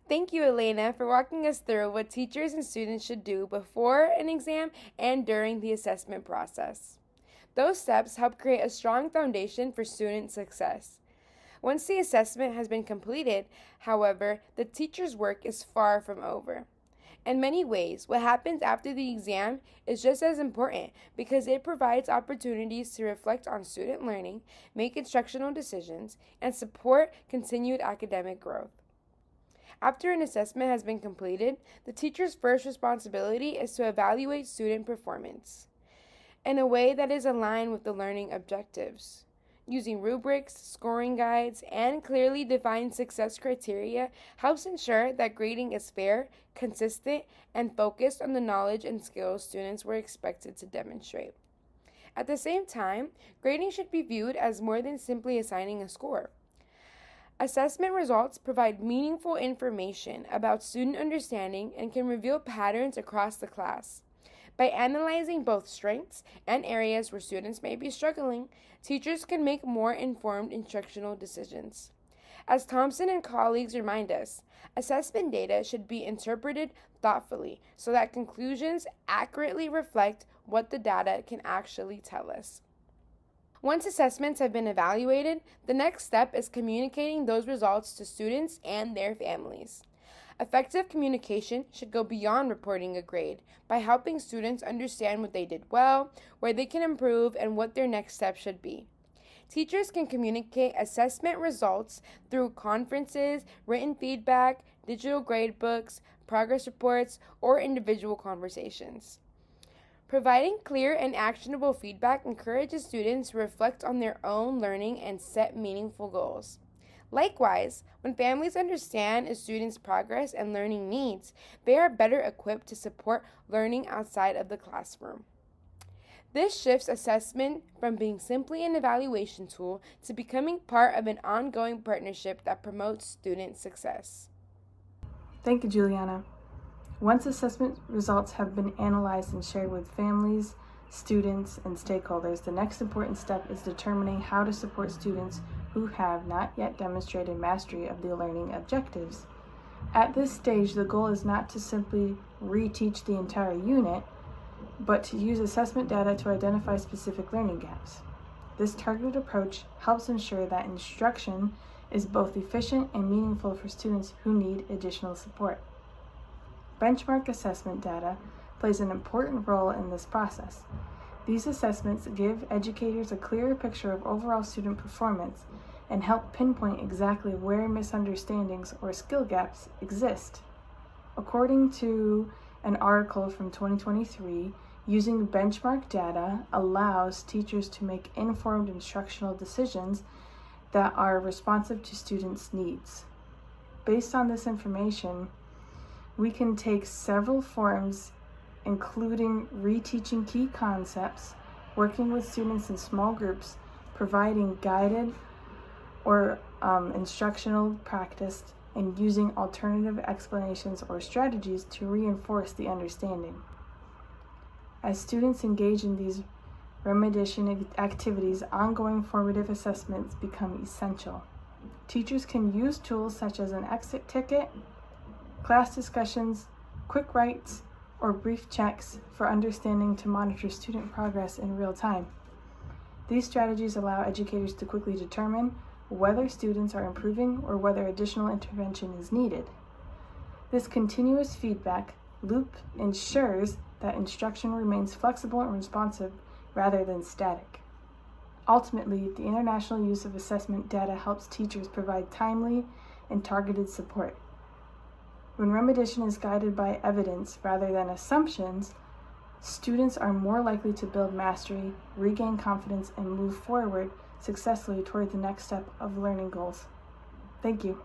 Thank you, Elaina, for walking us through what teachers and students should do before an exam and during the assessment process. Those steps help create a strong foundation for student success. Once the assessment has been completed, however, the teacher's work is far from over. In many ways, what happens after the exam is just as important because it provides opportunities to reflect on student learning, make instructional decisions, and support continued academic growth. After an assessment has been completed, the teacher's first responsibility is to evaluate student performance in a way that is aligned with the learning objectives. Using rubrics, scoring guides, and clearly defined success criteria helps ensure that grading is fair, consistent, and focused on the knowledge and skills students were expected to demonstrate. At the same time, grading should be viewed as more than simply assigning a score. Assessment results provide meaningful information about student understanding and can reveal patterns across the class. By analyzing both strengths and areas where students may be struggling, teachers can make more informed instructional decisions. As Thompson and colleagues remind us, assessment data should be interpreted thoughtfully so that conclusions accurately reflect what the data can actually tell us. Once assessments have been evaluated, the next step is communicating those results to students and their families. Effective communication should go beyond reporting a grade by helping students understand what they did well, where they can improve, and what their next step should be. Teachers can communicate assessment results through conferences, written feedback, digital gradebooks, progress reports, or individual conversations. Providing clear and actionable feedback encourages students to reflect on their own learning and set meaningful goals. Likewise, when families understand a student's progress and learning needs, they are better equipped to support learning outside of the classroom. This shifts assessment from being simply an evaluation tool to becoming part of an ongoing partnership that promotes student success. Thank you, Juliana. Once assessment results have been analyzed and shared with families, students, and stakeholders, the next important step is determining how to support students who have not yet demonstrated mastery of the learning objectives. At this stage, the goal is not to simply reteach the entire unit, but to use assessment data to identify specific learning gaps. This targeted approach helps ensure that instruction is both efficient and meaningful for students who need additional support. Benchmark assessment data plays an important role in this process. These assessments give educators a clearer picture of overall student performance and help pinpoint exactly where misunderstandings or skill gaps exist. According to an article from 2023, using benchmark data allows teachers to make informed instructional decisions that are responsive to students' needs. Based on this information, we can take several forms, including reteaching key concepts, working with students in small groups, providing guided or instructional practice, and using alternative explanations or strategies to reinforce the understanding. As students engage in these remediation activities, ongoing formative assessments become essential. Teachers can use tools such as an exit ticket, class discussions, quick writes, or brief checks for understanding to monitor student progress in real time. These strategies allow educators to quickly determine whether students are improving or whether additional intervention is needed. This continuous feedback loop ensures that instruction remains flexible and responsive rather than static. Ultimately, the international use of assessment data helps teachers provide timely and targeted support. When remediation is guided by evidence rather than assumptions, students are more likely to build mastery, regain confidence, and move forward successfully toward the next step of learning goals. Thank you.